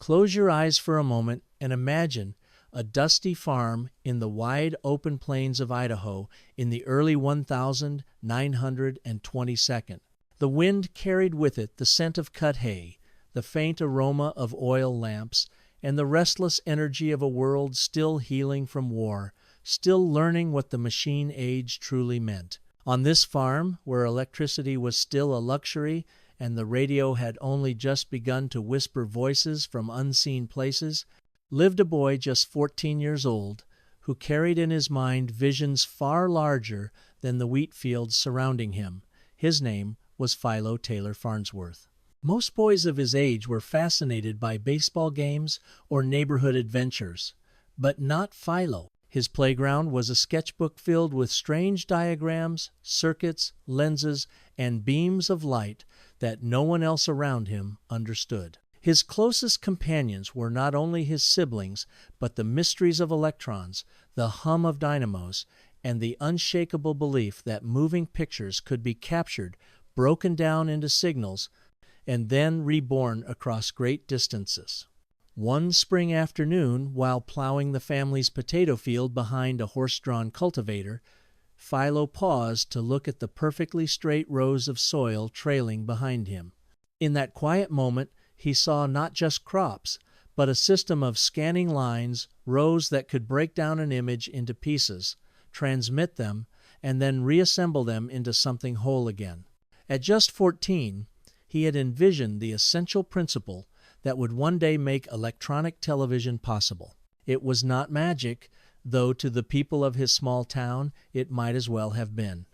Close your eyes for a moment and imagine a dusty farm in the wide open plains of Idaho in the early 1922nd. The wind carried with it the scent of cut hay, the faint aroma of oil lamps, and the restless energy of a world still healing from war, still learning what the machine age truly meant. On this farm, where electricity was still a luxury and the radio had only just begun to whisper voices from unseen places, lived a boy just 14 years old who carried in his mind visions far larger than the wheat fields surrounding him. His name was Philo Taylor Farnsworth. Most boys of his age were fascinated by baseball games or neighborhood adventures, but not Philo. His playground was a sketchbook filled with strange diagrams, circuits, lenses, and beams of light that no one else around him understood. His closest companions were not only his siblings, but the mysteries of electrons, the hum of dynamos, and the unshakable belief that moving pictures could be captured, broken down into signals, and then reborn across great distances. One spring afternoon, while plowing the family's potato field behind a horse-drawn cultivator, Philo paused to look at the perfectly straight rows of soil trailing behind him. In that quiet moment, he saw not just crops, but a system of scanning lines, rows that could break down an image into pieces, transmit them, and then reassemble them into something whole again. At just 14, he had envisioned the essential principle that would one day make electronic television possible. It was not magic, though to the people of his small town it might as well have been.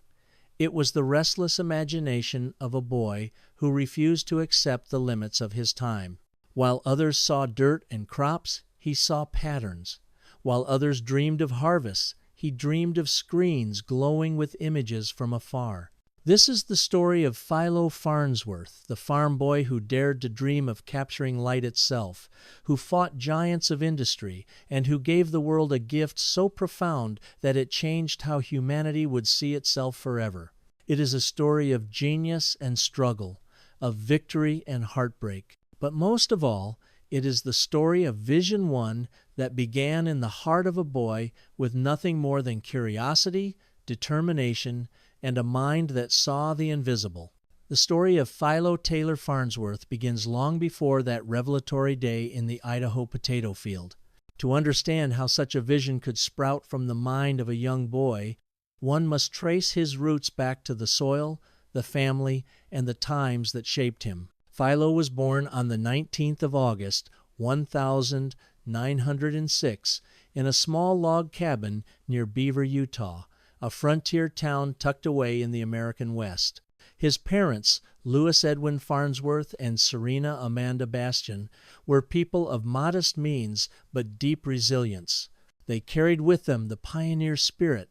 It was the restless imagination of a boy who refused to accept the limits of his time. While others saw dirt and crops, he saw patterns. While others dreamed of harvests, he dreamed of screens glowing with images from afar. This is the story of Philo Farnsworth, the farm boy who dared to dream of capturing light itself, who fought giants of industry, and who gave the world a gift so profound that it changed how humanity would see itself forever. It is a story of genius and struggle, of victory and heartbreak. But most of all, it is the story of Vision One that began in the heart of a boy with nothing more than curiosity, determination, and a mind that saw the invisible. The story of Philo Taylor Farnsworth begins long before that revelatory day in the Idaho potato field. To understand how such a vision could sprout from the mind of a young boy, one must trace his roots back to the soil, the family, and the times that shaped him. Philo was born on the 19th of August, 1906, in a small log cabin near Beaver, Utah, a frontier town tucked away in the American West. His parents, Louis Edwin Farnsworth and Serena Amanda Bastian, were people of modest means but deep resilience. They carried with them the pioneer spirit,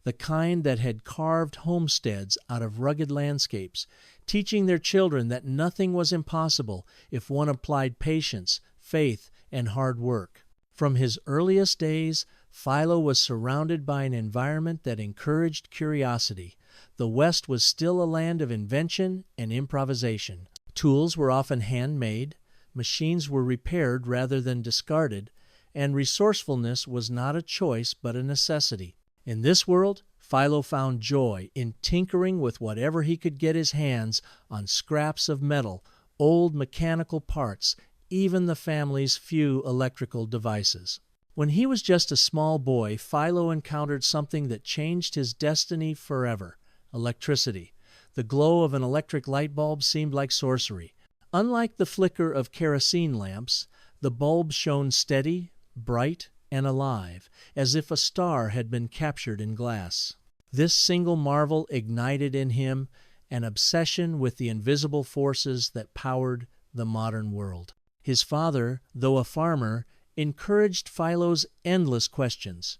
the kind that had carved homesteads out of rugged landscapes, teaching their children that nothing was impossible if one applied patience, faith, and hard work. From his earliest days, Philo was surrounded by an environment that encouraged curiosity. The West was still a land of invention and improvisation. Tools were often handmade, machines were repaired rather than discarded, and resourcefulness was not a choice but a necessity. In this world, Philo found joy in tinkering with whatever he could get his hands on, scraps of metal, old mechanical parts, even the family's few electrical devices. When he was just a small boy, Philo encountered something that changed his destiny forever: electricity. The glow of an electric light bulb seemed like sorcery. Unlike the flicker of kerosene lamps, the bulb shone steady, bright, and alive, as if a star had been captured in glass. This single marvel ignited in him an obsession with the invisible forces that powered the modern world. His father, though a farmer, encouraged Philo's endless questions.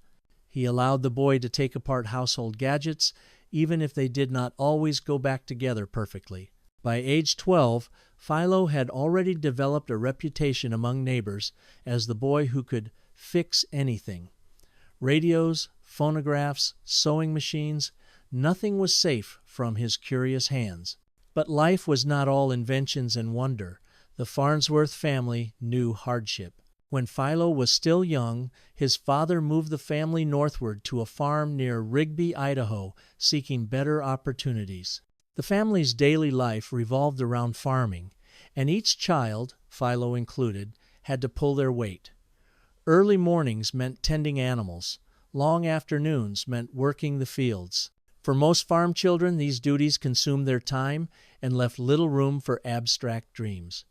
He allowed the boy to take apart household gadgets, even if they did not always go back together perfectly. By age 12, Philo had already developed a reputation among neighbors as the boy who could fix anything. Radios, phonographs, sewing machines, nothing was safe from his curious hands. But life was not all inventions and wonder. The Farnsworth family knew hardship. When Philo was still young, his father moved the family northward to a farm near Rigby, Idaho, seeking better opportunities. The family's daily life revolved around farming, and each child, Philo included, had to pull their weight. Early mornings meant tending animals. Long afternoons meant working the fields. For most farm children, these duties consumed their time and left little room for abstract dreams.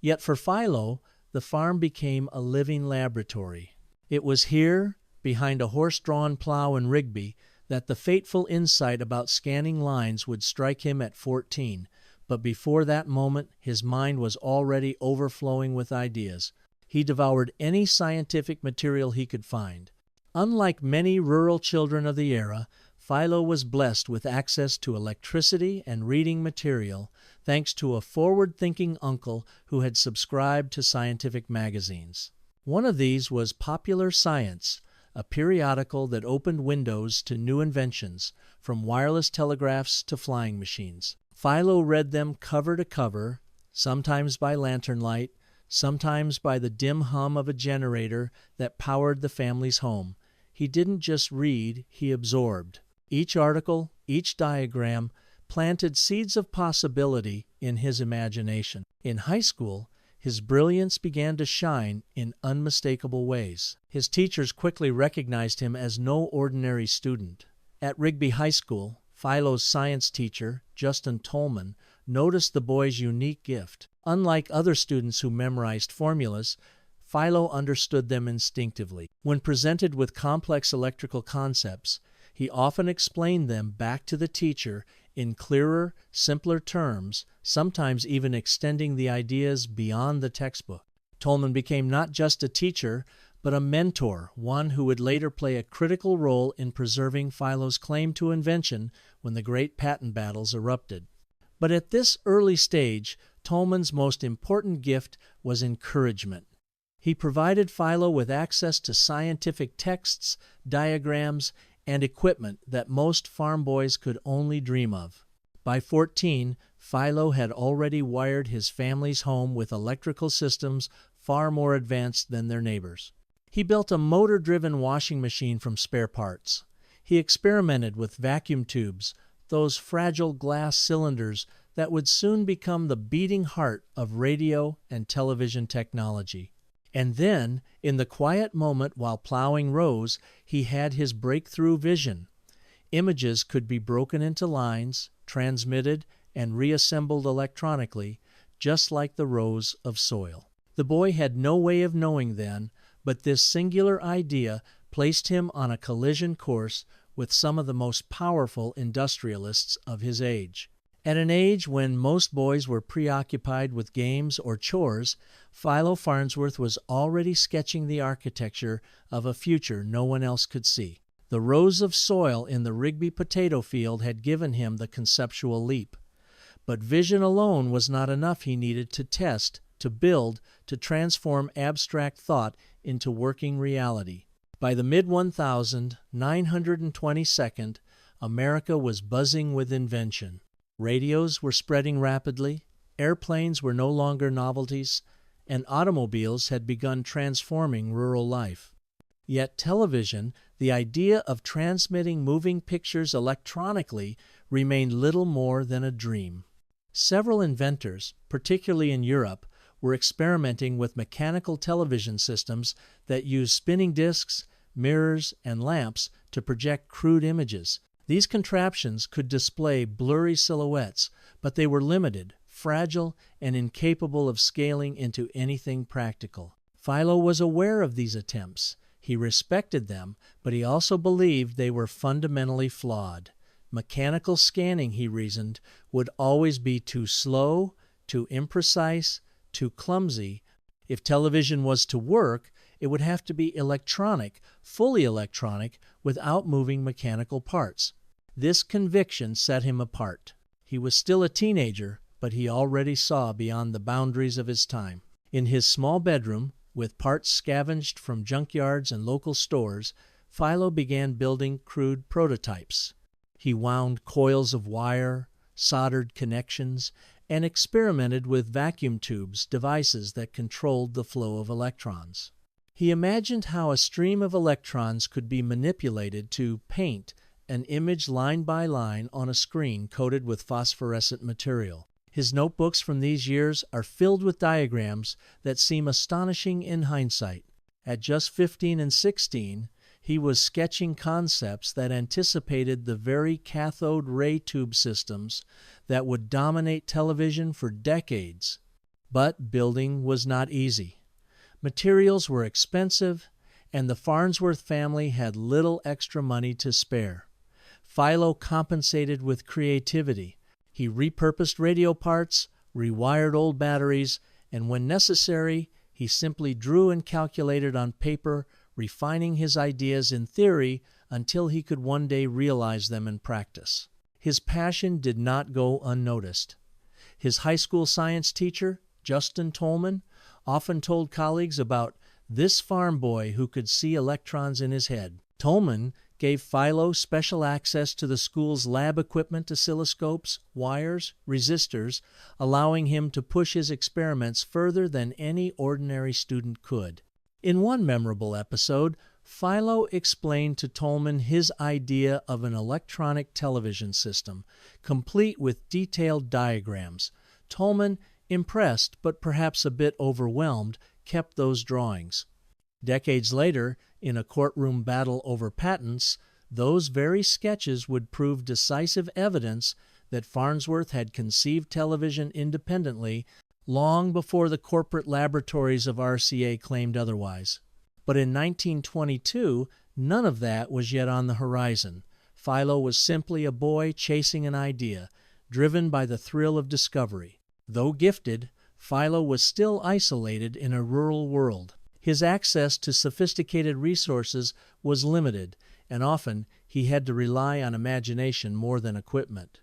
Yet for Philo, the farm became a living laboratory. It was here, behind a horse-drawn plow in Rigby, that the fateful insight about scanning lines would strike him at 14, but before that moment his mind was already overflowing with ideas. He devoured any scientific material he could find. Unlike many rural children of the era, Philo was blessed with access to electricity and reading material, thanks to a forward-thinking uncle who had subscribed to scientific magazines. One of these was Popular Science, a periodical that opened windows to new inventions, from wireless telegraphs to flying machines. Philo read them cover to cover, sometimes by lantern light, sometimes by the dim hum of a generator that powered the family's home. He didn't just read, he absorbed. Each article, each diagram, planted seeds of possibility in his imagination. In high school, his brilliance began to shine in unmistakable ways. His teachers quickly recognized him as no ordinary student. At Rigby High School, Philo's science teacher, Justin Tolman, noticed the boy's unique gift. Unlike other students who memorized formulas, Philo understood them instinctively. When presented with complex electrical concepts, he often explained them back to the teacher in clearer, simpler terms, sometimes even extending the ideas beyond the textbook. Tolman became not just a teacher, but a mentor, one who would later play a critical role in preserving Philo's claim to invention when the great patent battles erupted. But at this early stage, Tolman's most important gift was encouragement. He provided Philo with access to scientific texts, diagrams, and equipment that most farm boys could only dream of. By 14, Philo had already wired his family's home with electrical systems far more advanced than their neighbors. He built a motor-driven washing machine from spare parts. He experimented with vacuum tubes, those fragile glass cylinders that would soon become the beating heart of radio and television technology. And then, in the quiet moment while plowing rows, he had his breakthrough vision. Images could be broken into lines, transmitted, and reassembled electronically, just like the rows of soil. The boy had no way of knowing then, but this singular idea placed him on a collision course with some of the most powerful industrialists of his age. At an age when most boys were preoccupied with games or chores, Philo Farnsworth was already sketching the architecture of a future no one else could see. The rows of soil in the Rigby potato field had given him the conceptual leap. But vision alone was not enough. He needed to test, to build, to transform abstract thought into working reality. By the mid-1922nd, America was buzzing with invention. Radios were spreading rapidly, airplanes were no longer novelties, and automobiles had begun transforming rural life. Yet television, the idea of transmitting moving pictures electronically, remained little more than a dream. Several inventors, particularly in Europe, were experimenting with mechanical television systems that used spinning discs, mirrors, and lamps to project crude images. These contraptions could display blurry silhouettes, but they were limited, fragile, and incapable of scaling into anything practical. Philo was aware of these attempts. He respected them, but he also believed they were fundamentally flawed. Mechanical scanning, he reasoned, would always be too slow, too imprecise, too clumsy. If television was to work, it would have to be electronic, fully electronic, without moving mechanical parts. This conviction set him apart. He was still a teenager, but he already saw beyond the boundaries of his time. In his small bedroom, with parts scavenged from junkyards and local stores, Philo began building crude prototypes. He wound coils of wire, soldered connections, and experimented with vacuum tubes, devices that controlled the flow of electrons. He imagined how a stream of electrons could be manipulated to paint an image line by line on a screen coated with phosphorescent material. His notebooks from these years are filled with diagrams that seem astonishing in hindsight. At just 15 and 16, he was sketching concepts that anticipated the very cathode ray tube systems that would dominate television for decades. But building was not easy. Materials were expensive, and the Farnsworth family had little extra money to spare. Philo compensated with creativity. He repurposed radio parts, rewired old batteries, and when necessary, he simply drew and calculated on paper, refining his ideas in theory until he could one day realize them in practice. His passion did not go unnoticed. His high school science teacher, Justin Tolman, often told colleagues about this farm boy who could see electrons in his head. Tolman gave Philo special access to the school's lab equipment, oscilloscopes, wires, resistors, allowing him to push his experiments further than any ordinary student could. In one memorable episode, Philo explained to Tolman his idea of an electronic television system, complete with detailed diagrams. Tolman, impressed but perhaps a bit overwhelmed, kept those drawings. Decades later, in a courtroom battle over patents, those very sketches would prove decisive evidence that Farnsworth had conceived television independently long before the corporate laboratories of RCA claimed otherwise. But in 1922, none of that was yet on the horizon. Philo was simply a boy chasing an idea, driven by the thrill of discovery. Though gifted, Philo was still isolated in a rural world. His access to sophisticated resources was limited, and often he had to rely on imagination more than equipment.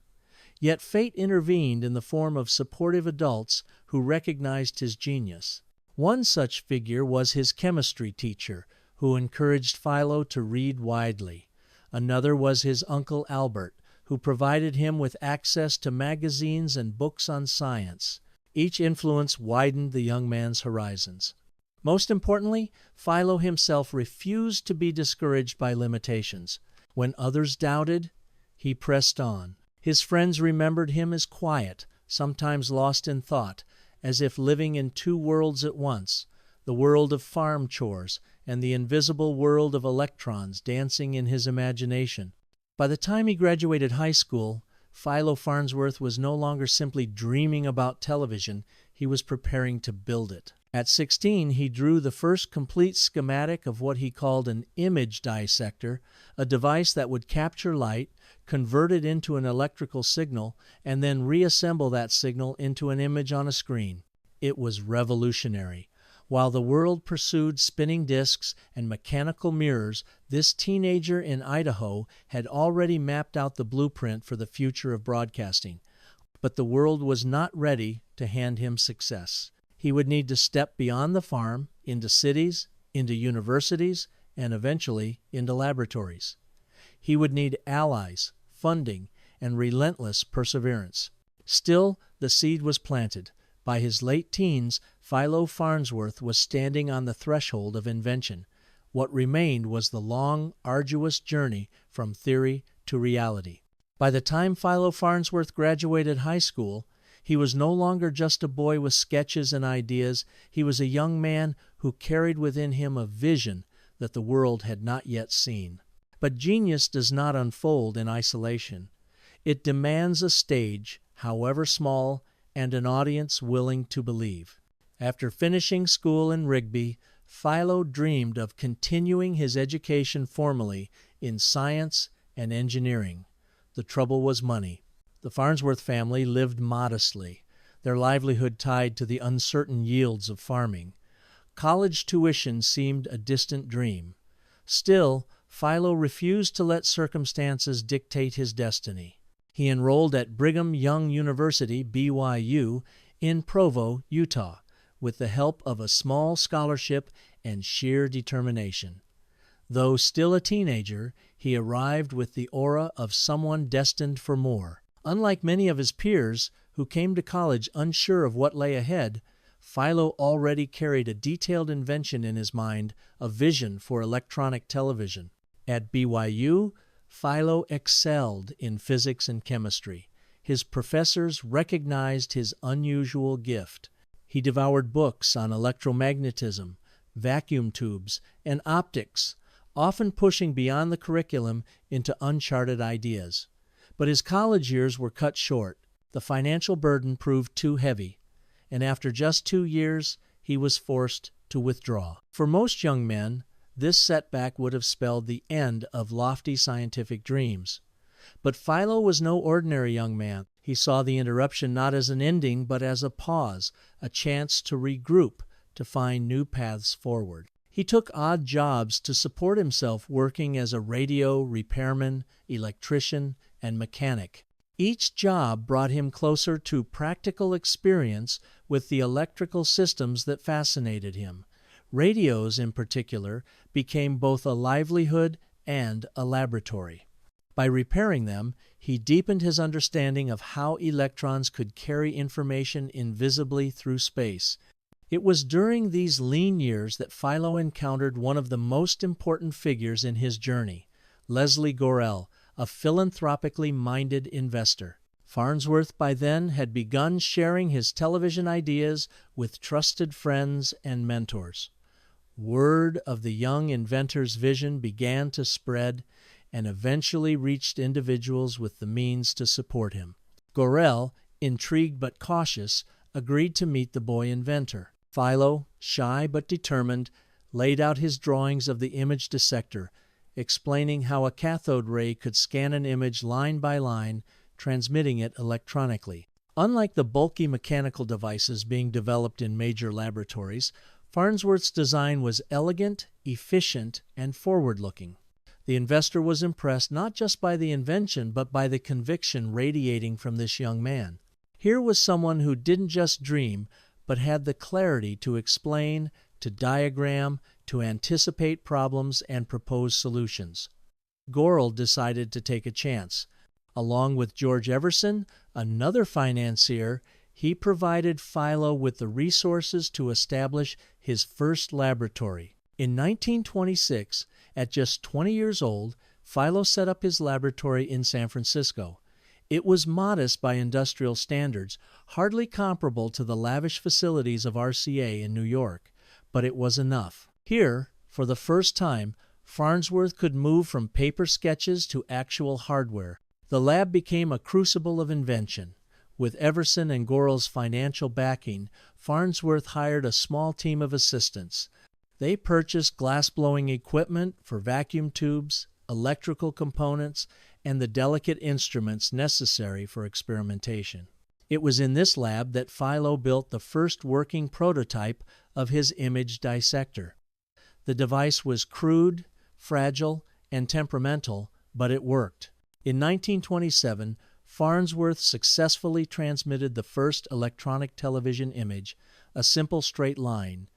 Yet fate intervened in the form of supportive adults who recognized his genius. One such figure was his chemistry teacher, who encouraged Philo to read widely. Another was his uncle Albert, who provided him with access to magazines and books on science. Each influence widened the young man's horizons. Most importantly, Philo himself refused to be discouraged by limitations. When others doubted, he pressed on. His friends remembered him as quiet, sometimes lost in thought, as if living in two worlds at once, the world of farm chores and the invisible world of electrons dancing in his imagination. By the time he graduated high school, Philo Farnsworth was no longer simply dreaming about television, he was preparing to build it. At 16, he drew the first complete schematic of what he called an image dissector, a device that would capture light, convert it into an electrical signal, and then reassemble that signal into an image on a screen. It was revolutionary. While the world pursued spinning discs and mechanical mirrors, this teenager in Idaho had already mapped out the blueprint for the future of broadcasting. But the world was not ready to hand him success. He would need to step beyond the farm, into cities, into universities, and eventually into laboratories. He would need allies, funding, and relentless perseverance. Still, the seed was planted. By his late teens, Philo Farnsworth was standing on the threshold of invention. What remained was the long, arduous journey from theory to reality. By the time Philo Farnsworth graduated high school, he was no longer just a boy with sketches and ideas. He was a young man who carried within him a vision that the world had not yet seen. But genius does not unfold in isolation. It demands a stage, however small, and an audience willing to believe. After finishing school in Rigby, Philo dreamed of continuing his education formally in science and engineering. The trouble was money. The Farnsworth family lived modestly, their livelihood tied to the uncertain yields of farming. College tuition seemed a distant dream. Still, Philo refused to let circumstances dictate his destiny. He enrolled at Brigham Young University, BYU, in Provo, Utah, with the help of a small scholarship and sheer determination. Though still a teenager, he arrived with the aura of someone destined for more. Unlike many of his peers, who came to college unsure of what lay ahead, Philo already carried a detailed invention in his mind, a vision for electronic television. At BYU, Philo excelled in physics and chemistry. His professors recognized his unusual gift. He devoured books on electromagnetism, vacuum tubes, and optics, often pushing beyond the curriculum into uncharted ideas. But his college years were cut short. The financial burden proved too heavy, and after just 2 years, he was forced to withdraw. For most young men, this setback would have spelled the end of lofty scientific dreams. But Philo was no ordinary young man. He saw the interruption not as an ending, but as a pause, a chance to regroup, to find new paths forward. He took odd jobs to support himself, working as a radio repairman, electrician, and mechanic. Each job brought him closer to practical experience with the electrical systems that fascinated him. Radios, in particular, became both a livelihood and a laboratory. By repairing them, he deepened his understanding of how electrons could carry information invisibly through space. It was during these lean years that Philo encountered one of the most important figures in his journey, Leslie Gorel, a philanthropically minded investor. Farnsworth by then had begun sharing his television ideas with trusted friends and mentors. Word of the young inventor's vision began to spread and eventually reached individuals with the means to support him. Gorel, intrigued but cautious, agreed to meet the boy inventor. Philo, shy but determined, laid out his drawings of the image dissector, explaining how a cathode ray could scan an image line by line, transmitting it electronically. Unlike the bulky mechanical devices being developed in major laboratories, Farnsworth's design was elegant, efficient, and forward-looking. The investor was impressed not just by the invention, but by the conviction radiating from this young man. Here was someone who didn't just dream, but had the clarity to explain, to diagram, to anticipate problems and propose solutions. Gorel decided to take a chance. Along with George Everson, another financier, he provided Philo with the resources to establish his first laboratory. In 1926, at just 20 years old, Philo set up his laboratory in San Francisco. It was modest by industrial standards, hardly comparable to the lavish facilities of RCA in New York, but it was enough. Here, for the first time, Farnsworth could move from paper sketches to actual hardware. The lab became a crucible of invention. With Everson and Gorel's financial backing, Farnsworth hired a small team of assistants. They purchased glass-blowing equipment for vacuum tubes, electrical components, and the delicate instruments necessary for experimentation. It was in this lab that Philo built the first working prototype of his image dissector. The device was crude, fragile, and temperamental, but it worked. In 1927, Farnsworth successfully transmitted the first electronic television image, a simple straight line.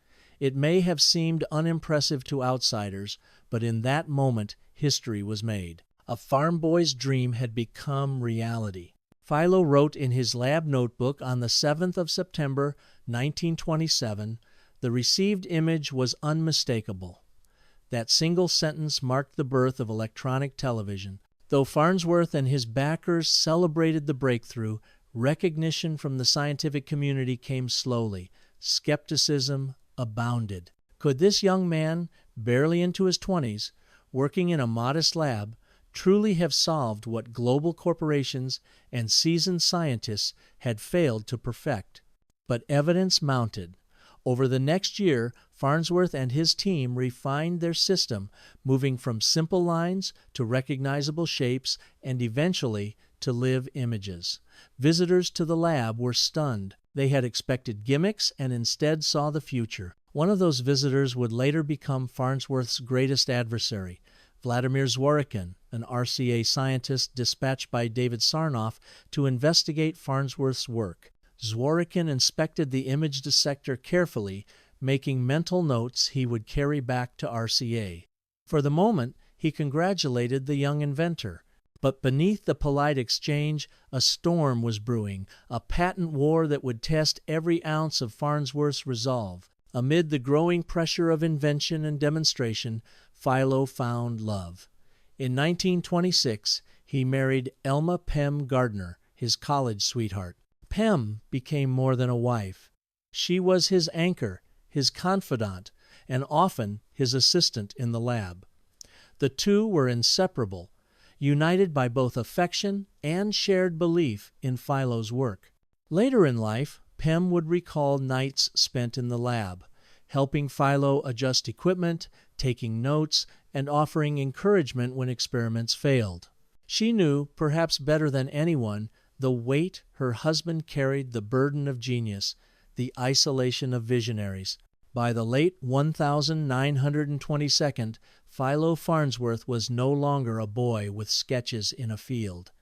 It may have seemed unimpressive to outsiders, but in that moment, history was made. A farm boy's dream had become reality. Philo wrote in his lab notebook on the 7th of September, 1927, "The received image was unmistakable." That single sentence marked the birth of electronic television. Though Farnsworth and his backers celebrated the breakthrough, recognition from the scientific community came slowly. Skepticism abounded. Could this young man, barely into his 20s, working in a modest lab, truly have solved what global corporations and seasoned scientists had failed to perfect? But evidence mounted. Over the next year, Farnsworth and his team refined their system, moving from simple lines to recognizable shapes and eventually to live images. Visitors to the lab were stunned. They had expected gimmicks and instead saw the future. One of those visitors would later become Farnsworth's greatest adversary, Vladimir Zworykin, an RCA scientist dispatched by David Sarnoff to investigate Farnsworth's work. Zworykin inspected the image dissector carefully, making mental notes he would carry back to RCA. For the moment, he congratulated the young inventor. But beneath the polite exchange, a storm was brewing, a patent war that would test every ounce of Farnsworth's resolve. Amid the growing pressure of invention and demonstration, Philo found love. In 1926, he married Elma Pem Gardner, his college sweetheart. Pem became more than a wife. She was his anchor, his confidant, and often his assistant in the lab. The two were inseparable, united by both affection and shared belief in Philo's work. Later in life, Pem would recall nights spent in the lab, helping Philo adjust equipment, taking notes, and offering encouragement when experiments failed. She knew, perhaps better than anyone, the weight her husband carried, the burden of genius, the isolation of visionaries. By the late 1922nd, Philo Farnsworth was no longer a boy with sketches in a field.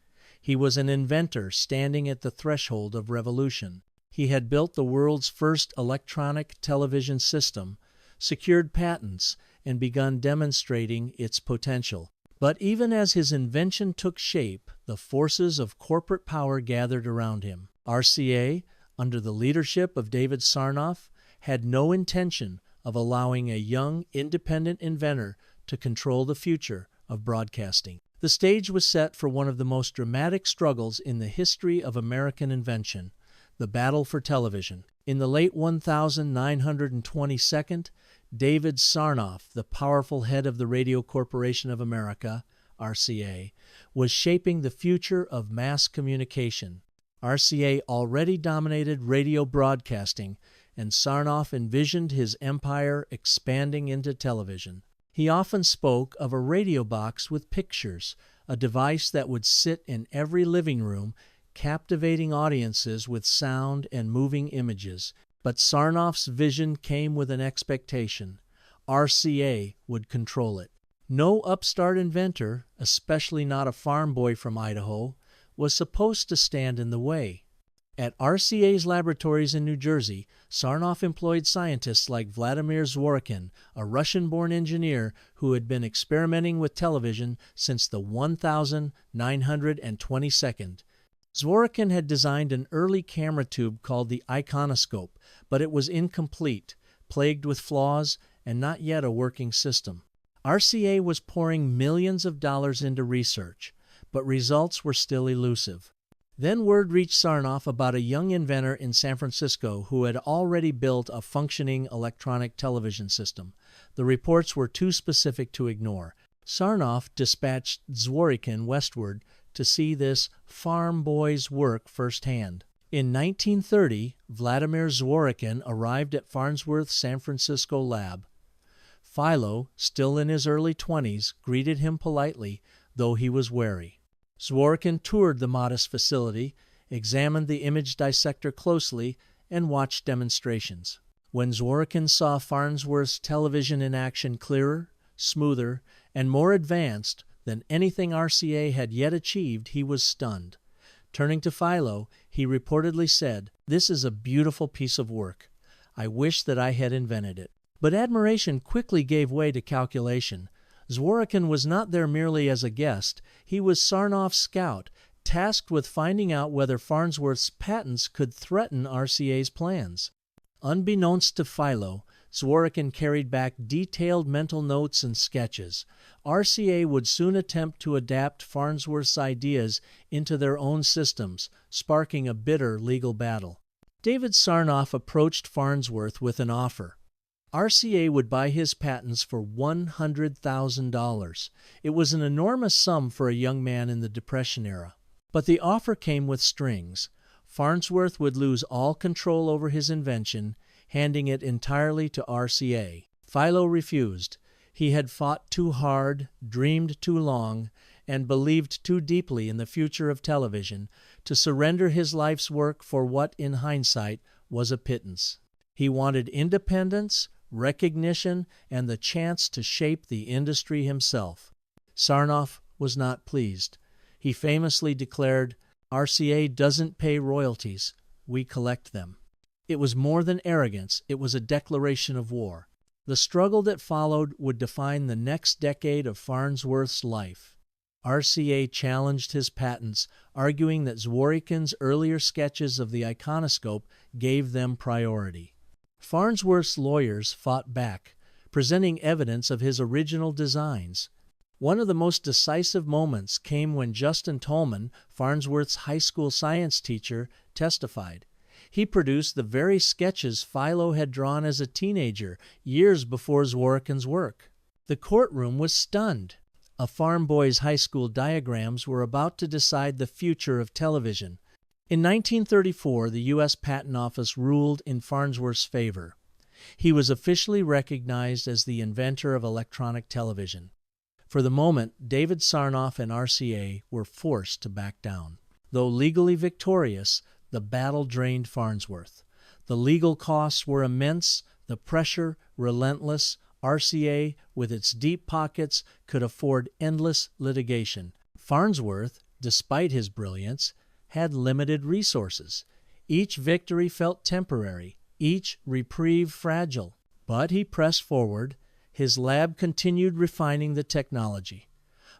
He was an inventor standing at the threshold of revolution. He had built the world's first electronic television system, secured patents, and begun demonstrating its potential. But even as his invention took shape, the forces of corporate power gathered around him. RCA, under the leadership of David Sarnoff, had no intention of allowing a young, independent inventor to control the future of broadcasting. The stage was set for one of the most dramatic struggles in the history of American invention, the battle for television. In the late 1922nd, David Sarnoff, the powerful head of the Radio Corporation of America, RCA, was shaping the future of mass communication. RCA already dominated radio broadcasting, and Sarnoff envisioned his empire expanding into television. He often spoke of a radio box with pictures, a device that would sit in every living room, captivating audiences with sound and moving images. But Sarnoff's vision came with an expectation. RCA would control it. No upstart inventor, especially not a farm boy from Idaho, was supposed to stand in the way. At RCA's laboratories in New Jersey, Sarnoff employed scientists like Vladimir Zworykin, a Russian-born engineer who had been experimenting with television since the 1922nd. Zworykin had designed an early camera tube called the iconoscope, but it was incomplete, plagued with flaws, and not yet a working system. RCA was pouring millions of dollars into research, but results were still elusive. Then word reached Sarnoff about a young inventor in San Francisco who had already built a functioning electronic television system. The reports were too specific to ignore. Sarnoff dispatched Zworykin westward to see this farm boy's work firsthand. In 1930, Vladimir Zworykin arrived at Farnsworth's San Francisco lab. Philo, still in his early 20s, greeted him politely, though he was wary. Zworykin toured the modest facility, examined the image dissector closely, and watched demonstrations. When Zworykin saw Farnsworth's television in action clearer, smoother, and more advanced than anything RCA had yet achieved, he was stunned. Turning to Philo, he reportedly said, "This is a beautiful piece of work. I wish that I had invented it." But admiration quickly gave way to calculation. Zworykin was not there merely as a guest. He was Sarnoff's scout, tasked with finding out whether Farnsworth's patents could threaten RCA's plans. Unbeknownst to Philo, Zworykin carried back detailed mental notes and sketches. RCA would soon attempt to adapt Farnsworth's ideas into their own systems, sparking a bitter legal battle. David Sarnoff approached Farnsworth with an offer. RCA would buy his patents for $100,000. It was an enormous sum for a young man in the Depression era. But the offer came with strings. Farnsworth would lose all control over his invention, handing it entirely to RCA. Philo refused. He had fought too hard, dreamed too long, and believed too deeply in the future of television to surrender his life's work for what, in hindsight, was a pittance. He wanted independence, recognition, and the chance to shape the industry himself. Sarnoff was not pleased. He famously declared, "RCA doesn't pay royalties. We collect them." It was more than arrogance. It was a declaration of war. The struggle that followed would define the next decade of Farnsworth's life. RCA challenged his patents, arguing that Zworykin's earlier sketches of the iconoscope gave them priority. Farnsworth's lawyers fought back, presenting evidence of his original designs. One of the most decisive moments came when Justin Tolman, Farnsworth's high school science teacher, testified. He produced the very sketches Philo had drawn as a teenager, years before Zworykin's work. The courtroom was stunned. A farm boy's high school diagrams were about to decide the future of television. In 1934, the U.S. Patent Office ruled in Farnsworth's favor. He was officially recognized as the inventor of electronic television. For the moment, David Sarnoff and RCA were forced to back down. Though legally victorious, the battle drained Farnsworth. The legal costs were immense, the pressure relentless. RCA, with its deep pockets, could afford endless litigation. Farnsworth, despite his brilliance, had limited resources. Each victory felt temporary, each reprieve fragile. But he pressed forward. His lab continued refining the technology.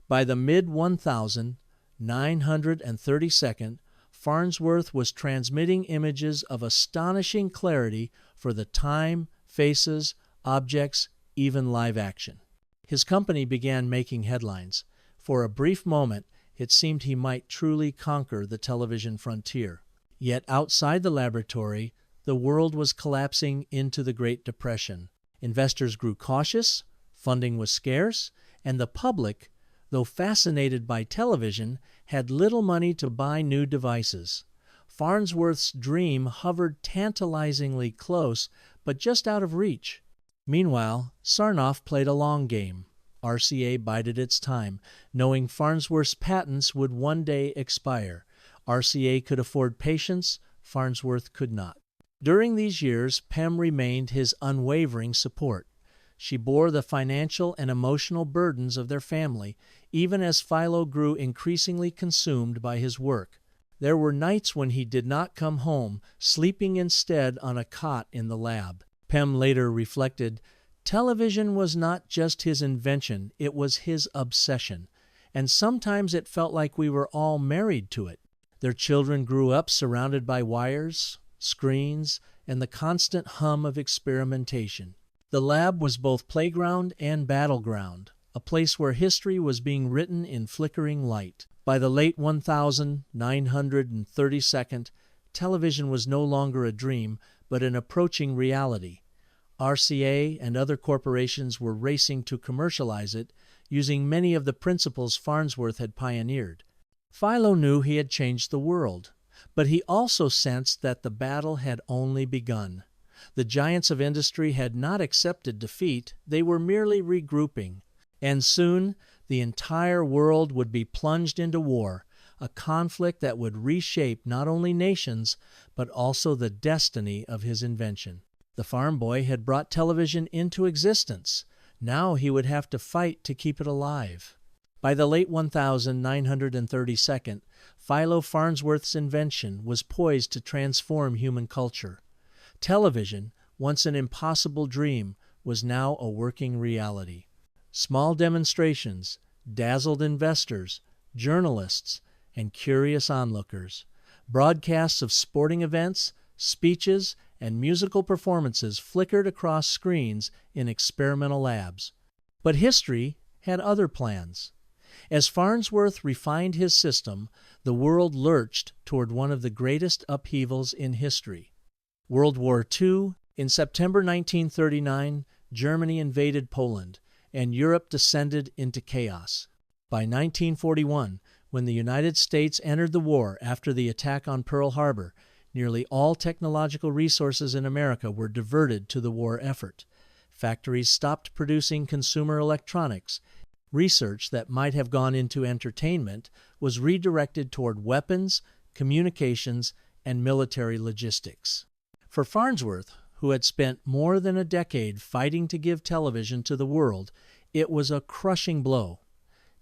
By the mid-1932nd, Farnsworth was transmitting images of astonishing clarity for the time, faces, objects, even live action. His company began making headlines. For a brief moment, it seemed he might truly conquer the television frontier. Yet outside the laboratory, the world was collapsing into the Great Depression. Investors grew cautious, funding was scarce, and the public, though fascinated by television, had little money to buy new devices. Farnsworth's dream hovered tantalizingly close, but just out of reach. Meanwhile, Sarnoff played a long game. RCA bided its time, knowing Farnsworth's patents would one day expire. RCA could afford patience, Farnsworth could not. During these years, Pem remained his unwavering support. She bore the financial and emotional burdens of their family, even as Philo grew increasingly consumed by his work. There were nights when he did not come home, sleeping instead on a cot in the lab. Pem later reflected, television was not just his invention, it was his obsession, and sometimes it felt like we were all married to it. Their children grew up surrounded by wires, screens, and the constant hum of experimentation. The lab was both playground and battleground, a place where history was being written in flickering light. By the late 1932nd, television was no longer a dream, but an approaching reality. RCA and other corporations were racing to commercialize it, using many of the principles Farnsworth had pioneered. Philo knew he had changed the world, but he also sensed that the battle had only begun. The giants of industry had not accepted defeat, they were merely regrouping. And soon, the entire world would be plunged into war, a conflict that would reshape not only nations, but also the destiny of his invention. The farm boy had brought television into existence. Now he would have to fight to keep it alive. By the late 1932nd, Philo Farnsworth's invention was poised to transform human culture. Television, once an impossible dream, was now a working reality. Small demonstrations dazzled investors, journalists, and curious onlookers. Broadcasts of sporting events, speeches, and musical performances flickered across screens in experimental labs. But history had other plans. As Farnsworth refined his system, the world lurched toward one of the greatest upheavals in history. World War II. In September 1939, Germany invaded Poland, and Europe descended into chaos. By 1941, when the United States entered the war after the attack on Pearl Harbor, nearly all technological resources in America were diverted to the war effort. Factories stopped producing consumer electronics. Research that might have gone into entertainment was redirected toward weapons, communications, and military logistics. For Farnsworth, who had spent more than a decade fighting to give television to the world, it was a crushing blow.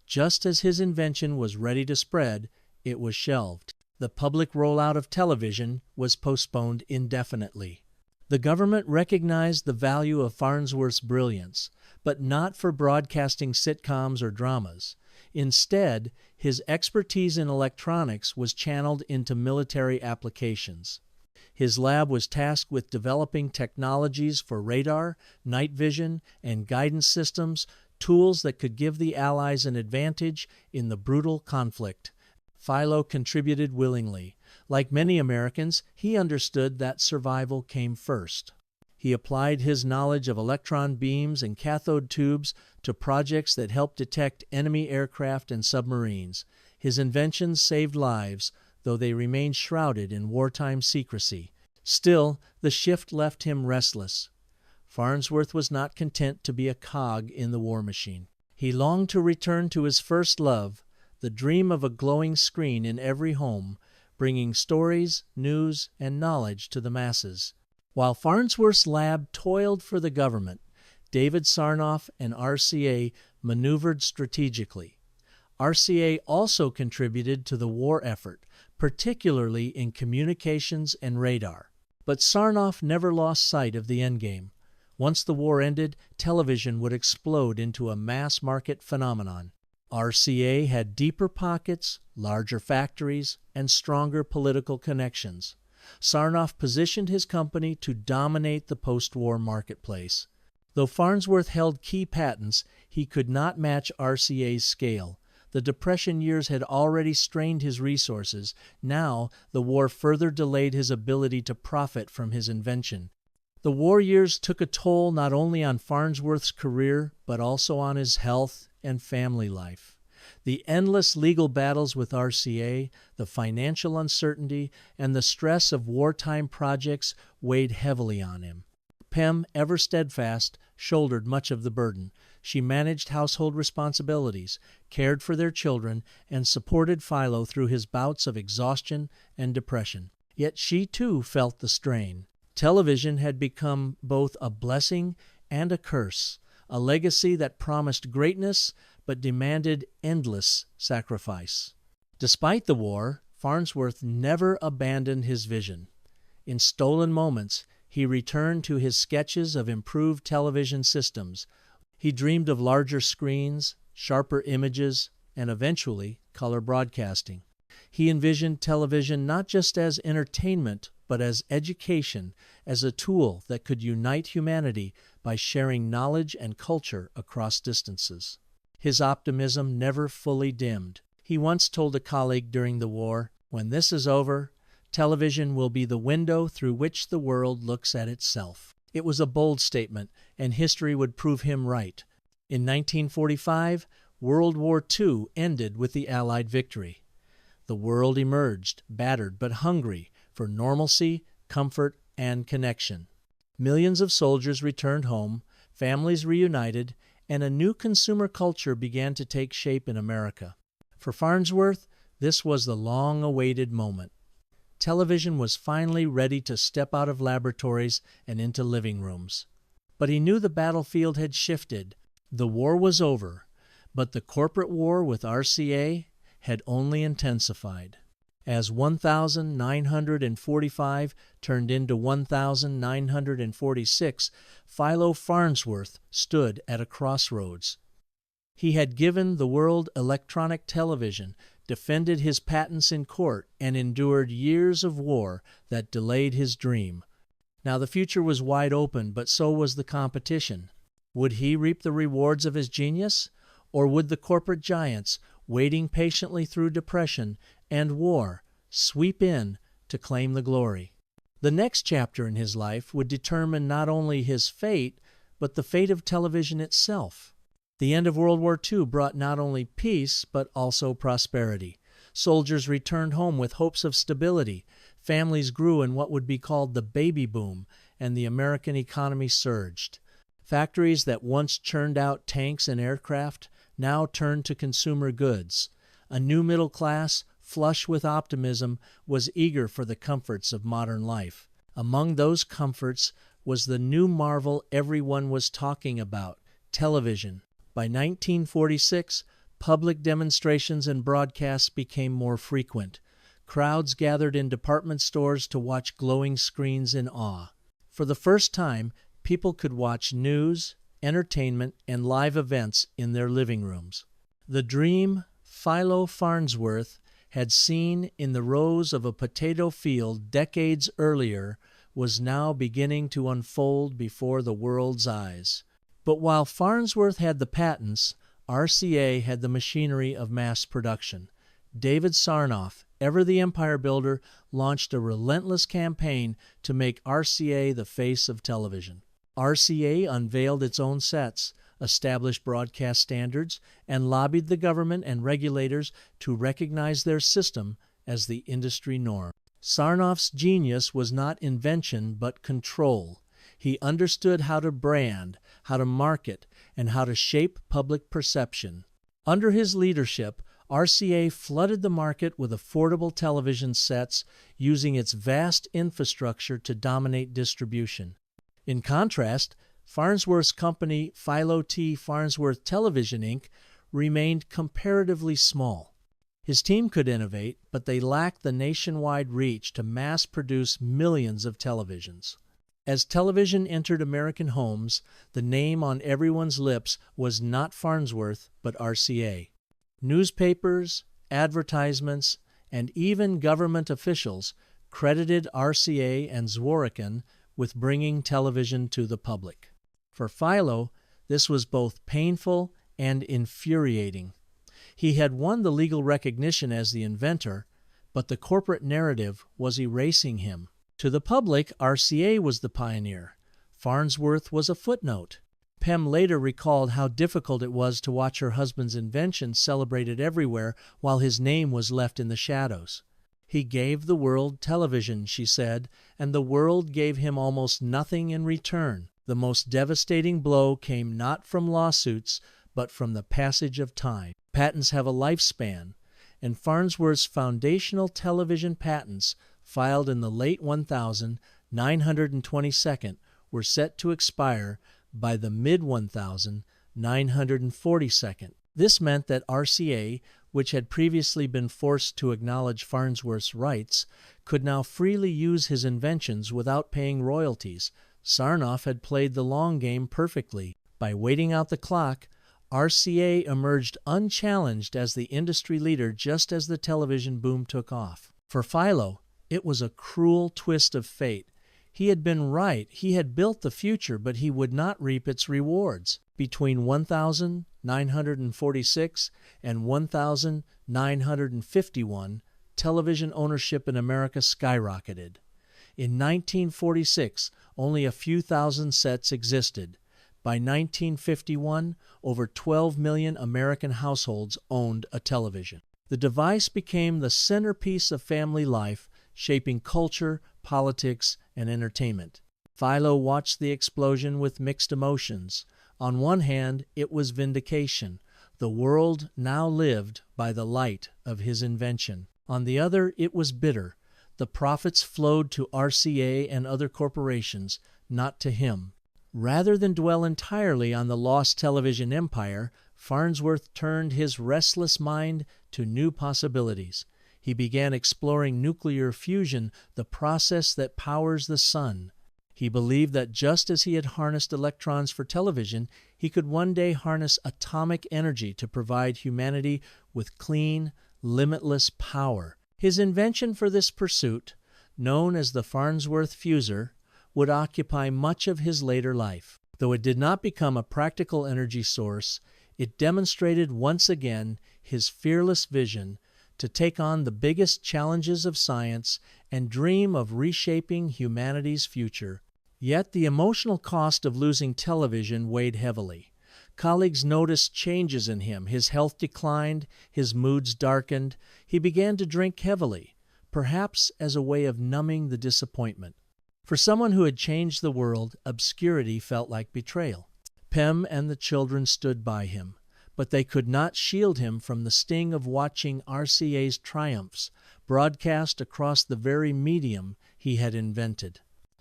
Just as his invention was ready to spread, it was shelved. The public rollout of television was postponed indefinitely. The government recognized the value of Farnsworth's brilliance, but not for broadcasting sitcoms or dramas. Instead, his expertise in electronics was channeled into military applications. His lab was tasked with developing technologies for radar, night vision, and guidance systems, tools that could give the Allies an advantage in the brutal conflict. Philo contributed willingly. Like many Americans, he understood that survival came first. He applied his knowledge of electron beams and cathode tubes to projects that helped detect enemy aircraft and submarines. His inventions saved lives, though they remained shrouded in wartime secrecy. Still, the shift left him restless. Farnsworth was not content to be a cog in the war machine. He longed to return to his first love, the dream of a glowing screen in every home, bringing stories, news, and knowledge to the masses. While Farnsworth's lab toiled for the government, David Sarnoff and RCA maneuvered strategically. RCA also contributed to the war effort, particularly in communications and radar. But Sarnoff never lost sight of the endgame. Once the war ended, television would explode into a mass-market phenomenon. RCA had deeper pockets, larger factories, and stronger political connections. Sarnoff positioned his company to dominate the post-war marketplace. Though Farnsworth held key patents, he could not match RCA's scale. The Depression years had already strained his resources. Now, the war further delayed his ability to profit from his invention. The war years took a toll not only on Farnsworth's career, but also on his health and family life. The endless legal battles with RCA, the financial uncertainty, and the stress of wartime projects weighed heavily on him. Pem, ever steadfast, shouldered much of the burden. She managed household responsibilities, cared for their children, and supported Philo through his bouts of exhaustion and depression. Yet she, too, felt the strain. Television had become both a blessing and a curse, a legacy that promised greatness but demanded endless sacrifice. Despite the war, Farnsworth never abandoned his vision. In stolen moments, he returned to his sketches of improved television systems. He dreamed of larger screens, sharper images, and eventually color broadcasting. He envisioned television not just as entertainment, but as education, as a tool that could unite humanity by sharing knowledge and culture across distances. His optimism never fully dimmed. He once told a colleague during the war, "When this is over, television will be the window through which the world looks at itself." It was a bold statement, and history would prove him right. In 1945, World War II ended with the Allied victory. The world emerged, battered but hungry for normalcy, comfort, and connection. Millions of soldiers returned home, families reunited, and a new consumer culture began to take shape in America. For Farnsworth, this was the long-awaited moment. Television was finally ready to step out of laboratories and into living rooms. But he knew the battlefield had shifted. The war was over, but the corporate war with RCA had only intensified. As 1,945 turned into 1,946, Philo Farnsworth stood at a crossroads. He had given the world electronic television, defended his patents in court, and endured years of war that delayed his dream. Now the future was wide open, but so was the competition. Would he reap the rewards of his genius, or would the corporate giants, waiting patiently through depression and war, sweep in to claim the glory? The next chapter in his life would determine not only his fate, but the fate of television itself. The end of World War II brought not only peace, but also prosperity. Soldiers returned home with hopes of stability. Families grew in what would be called the baby boom, and the American economy surged. Factories that once churned out tanks and aircraft now turned to consumer goods. A new middle class, flush with optimism, was eager for the comforts of modern life. Among those comforts was the new marvel everyone was talking about, television. By 1946, public demonstrations and broadcasts became more frequent. Crowds gathered in department stores to watch glowing screens in awe. For the first time, people could watch news, entertainment, and live events in their living rooms. The dream Philo Farnsworth had seen in the rows of a potato field decades earlier was now beginning to unfold before the world's eyes. But while Farnsworth had the patents, RCA had the machinery of mass production. David Sarnoff, ever the empire builder, launched a relentless campaign to make RCA the face of television. RCA unveiled its own sets, established broadcast standards, and lobbied the government and regulators to recognize their system as the industry norm. Sarnoff's genius was not invention but control. He understood how to brand, how to market, and how to shape public perception. Under his leadership, RCA flooded the market with affordable television sets, using its vast infrastructure to dominate distribution. In contrast, Farnsworth's company, Philo T. Farnsworth Television, Inc., remained comparatively small. His team could innovate, but they lacked the nationwide reach to mass-produce millions of televisions. As television entered American homes, the name on everyone's lips was not Farnsworth, but RCA. Newspapers, advertisements, and even government officials credited RCA and Zworykin with bringing television to the public. For Philo, this was both painful and infuriating. He had won the legal recognition as the inventor, but the corporate narrative was erasing him. To the public, RCA was the pioneer. Farnsworth was a footnote. Pem later recalled how difficult it was to watch her husband's invention celebrated everywhere while his name was left in the shadows. He gave the world television, she said, and the world gave him almost nothing in return. The most devastating blow came not from lawsuits, but from the passage of time. Patents have a lifespan, and Farnsworth's foundational television patents, filed in the late 1922nd, were set to expire by the mid-1942nd. This meant that RCA, which had previously been forced to acknowledge Farnsworth's rights, could now freely use his inventions without paying royalties. Sarnoff had played the long game perfectly. By waiting out the clock, RCA emerged unchallenged as the industry leader just as the television boom took off. For Philo, it was a cruel twist of fate. He had been right. He had built the future, but he would not reap its rewards. Between 1946 and 1951, television ownership in America skyrocketed. In 1946, only a few thousand sets existed. By 1951, over 12 million American households owned a television. The device became the centerpiece of family life, shaping culture, politics, and entertainment. Philo watched the explosion with mixed emotions. On one hand, it was vindication. The world now lived by the light of his invention. On the other, it was bitter. The profits flowed to RCA and other corporations, not to him. Rather than dwell entirely on the lost television empire, Farnsworth turned his restless mind to new possibilities. He began exploring nuclear fusion, the process that powers the sun. He believed that just as he had harnessed electrons for television, he could one day harness atomic energy to provide humanity with clean, limitless power. His invention for this pursuit, known as the Farnsworth fusor, would occupy much of his later life. Though it did not become a practical energy source, it demonstrated once again his fearless vision to take on the biggest challenges of science and dream of reshaping humanity's future. Yet the emotional cost of losing television weighed heavily. Colleagues noticed changes in him. His health declined, his moods darkened. He began to drink heavily, perhaps as a way of numbing the disappointment. For someone who had changed the world, obscurity felt like betrayal. Pem and the children stood by him, but they could not shield him from the sting of watching RCA's triumphs broadcast across the very medium he had invented.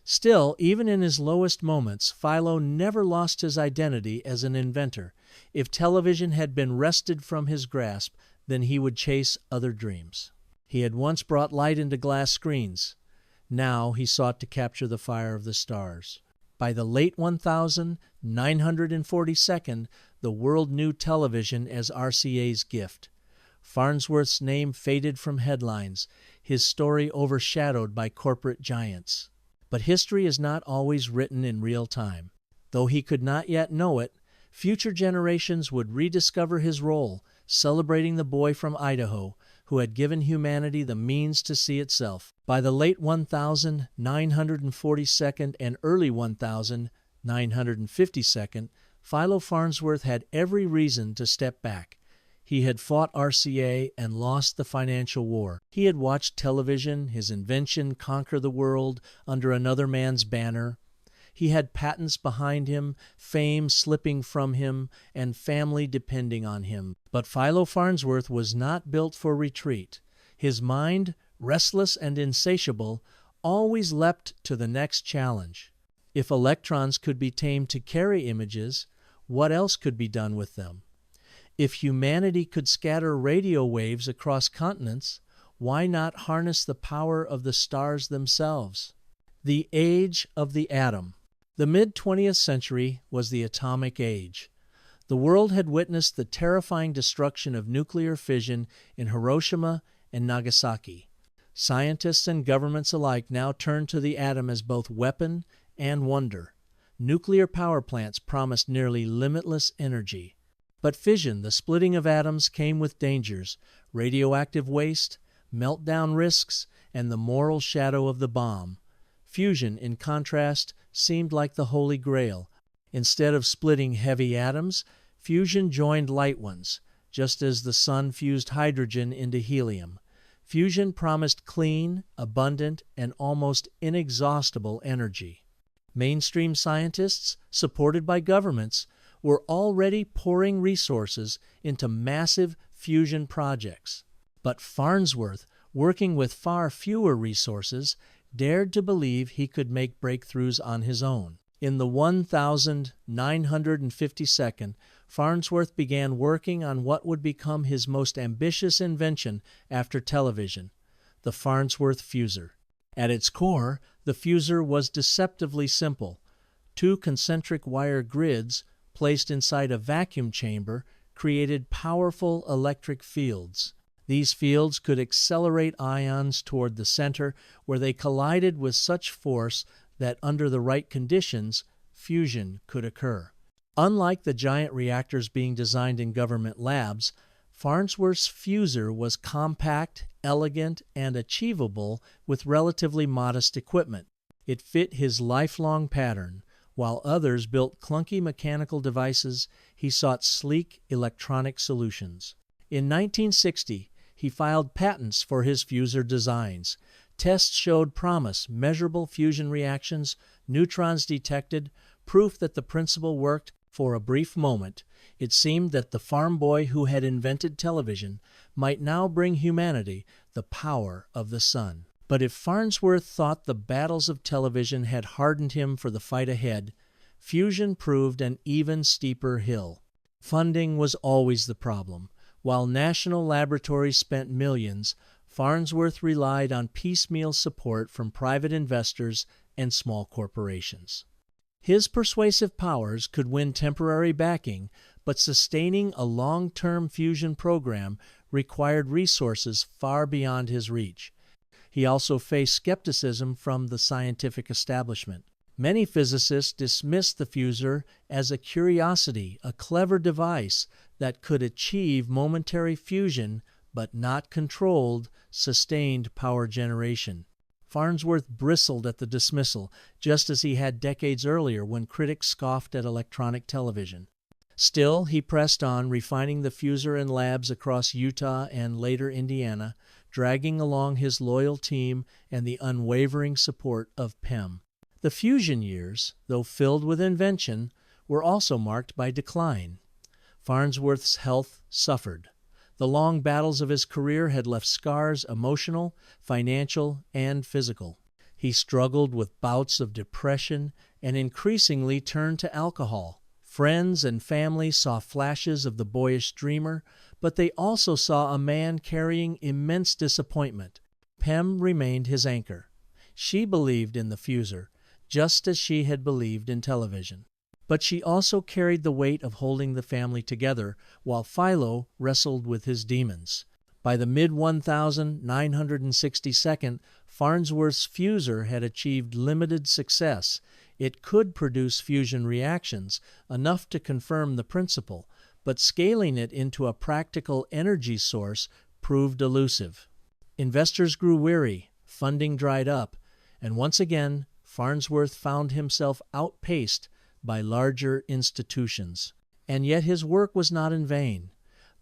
Still, even in his lowest moments, Philo never lost his identity as an inventor. If television had been wrested from his grasp, then he would chase other dreams. He had once brought light into glass screens. Now he sought to capture the fire of the stars. By the late 1942nd, the world knew television as RCA's gift. Farnsworth's name faded from headlines, his story overshadowed by corporate giants. But history is not always written in real time. Though he could not yet know it, future generations would rediscover his role, celebrating the boy from Idaho who had given humanity the means to see itself. By the late 1942nd and early 1952nd, Philo Farnsworth had every reason to step back. He had fought RCA and lost the financial war. He had watched television, his invention, conquer the world under another man's banner. He had patents behind him, fame slipping from him, and family depending on him. But Philo Farnsworth was not built for retreat. His mind, restless and insatiable, always leapt to the next challenge. If electrons could be tamed to carry images, what else could be done with them? If humanity could scatter radio waves across continents, why not harness the power of the stars themselves? The age of the atom. The mid-20th century was the atomic age. The world had witnessed the terrifying destruction of nuclear fission in Hiroshima and Nagasaki. Scientists and governments alike now turned to the atom as both weapon and wonder. Nuclear power plants promised nearly limitless energy. But fission, the splitting of atoms, came with dangers, radioactive waste, meltdown risks, and the moral shadow of the bomb. Fusion, in contrast, seemed like the Holy Grail. Instead of splitting heavy atoms, fusion joined light ones, just as the sun fused hydrogen into helium. Fusion promised clean, abundant, and almost inexhaustible energy. Mainstream scientists, supported by governments, were already pouring resources into massive fusion projects. But Farnsworth, working with far fewer resources, dared to believe he could make breakthroughs on his own. In the 1952nd, Farnsworth began working on what would become his most ambitious invention after television, the Farnsworth fuser. At its core, the fuser was deceptively simple. Two concentric wire grids placed inside a vacuum chamber created powerful electric fields. These fields could accelerate ions toward the center, where they collided with such force that under the right conditions, fusion could occur. Unlike the giant reactors being designed in government labs, Farnsworth's fuser was compact, elegant, and achievable with relatively modest equipment. It fit his lifelong pattern. While others built clunky mechanical devices, he sought sleek electronic solutions. In 1960, he filed patents for his fuser designs. Tests showed promise, measurable fusion reactions, neutrons detected, proof that the principle worked. For a brief moment, it seemed that the farm boy who had invented television might now bring humanity the power of the sun. But if Farnsworth thought the battles of television had hardened him for the fight ahead, fusion proved an even steeper hill. Funding was always the problem. While national laboratories spent millions, Farnsworth relied on piecemeal support from private investors and small corporations. His persuasive powers could win temporary backing, but sustaining a long-term fusion program required resources far beyond his reach. He also faced skepticism from the scientific establishment. Many physicists dismissed the fuser as a curiosity, a clever device that could achieve momentary fusion but not controlled, sustained power generation. Farnsworth bristled at the dismissal, just as he had decades earlier when critics scoffed at electronic television. Still, he pressed on, refining the fuser in labs across Utah and later Indiana, dragging along his loyal team and the unwavering support of PEM. The fusion years, though filled with invention, were also marked by decline. Farnsworth's health suffered. The long battles of his career had left scars, emotional, financial, and physical. He struggled with bouts of depression and increasingly turned to alcohol. Friends and family saw flashes of the boyish dreamer, but they also saw a man carrying immense disappointment. PEM remained his anchor. She believed in the fuser, just as she had believed in television. But she also carried the weight of holding the family together while Philo wrestled with his demons. By the mid-1962, Farnsworth's fusor had achieved limited success. It could produce fusion reactions, enough to confirm the principle, but scaling it into a practical energy source proved elusive. Investors grew weary, funding dried up, and once again Farnsworth found himself outpaced by larger institutions. And yet his work was not in vain.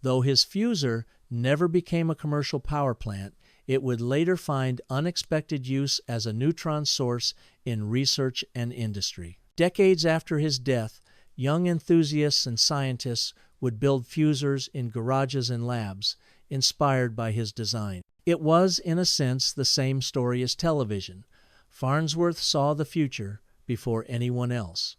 Though his fusor never became a commercial power plant, it would later find unexpected use as a neutron source in research and industry. Decades after his death, young enthusiasts and scientists would build fusors in garages and labs, inspired by his design. It was, in a sense, the same story as television. Farnsworth saw the future before anyone else.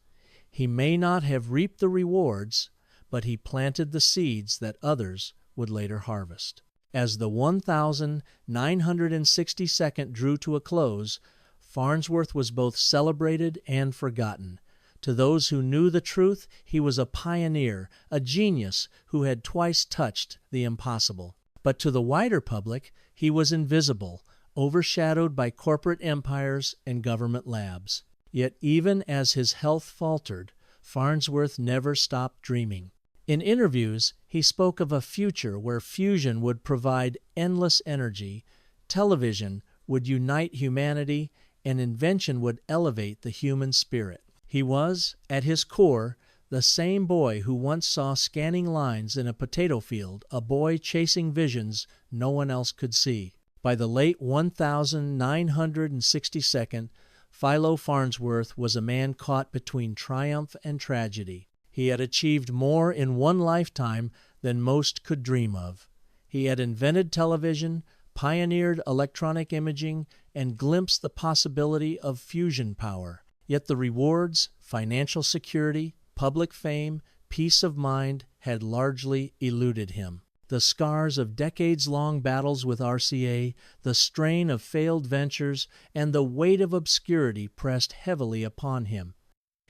He may not have reaped the rewards, but he planted the seeds that others would later harvest. As the 1962nd drew to a close, Farnsworth was both celebrated and forgotten. To those who knew the truth, he was a pioneer, a genius who had twice touched the impossible. But to the wider public, he was invisible, overshadowed by corporate empires and government labs. Yet even as his health faltered, Farnsworth never stopped dreaming. In interviews, he spoke of a future where fusion would provide endless energy, television would unite humanity, and invention would elevate the human spirit. He was, at his core, the same boy who once saw scanning lines in a potato field, a boy chasing visions no one else could see. By the late 1962nd, Philo Farnsworth was a man caught between triumph and tragedy. He had achieved more in one lifetime than most could dream of. He had invented television, pioneered electronic imaging, and glimpsed the possibility of fusion power. Yet the rewards, financial security, public fame, peace of mind had largely eluded him. The scars of decades-long battles with RCA, the strain of failed ventures, and the weight of obscurity pressed heavily upon him.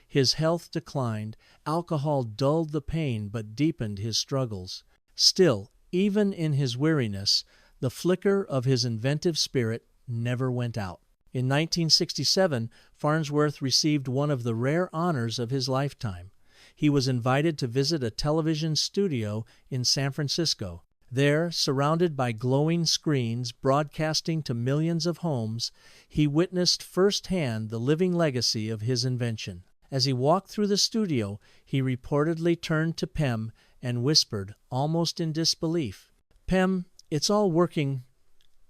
His health declined, alcohol dulled the pain but deepened his struggles. Still, even in his weariness, the flicker of his inventive spirit never went out. In 1967, Farnsworth received one of the rare honors of his lifetime. He was invited to visit a television studio in San Francisco. There, surrounded by glowing screens broadcasting to millions of homes, he witnessed firsthand the living legacy of his invention. As he walked through the studio, he reportedly turned to Pem and whispered, almost in disbelief, "Pem, it's all working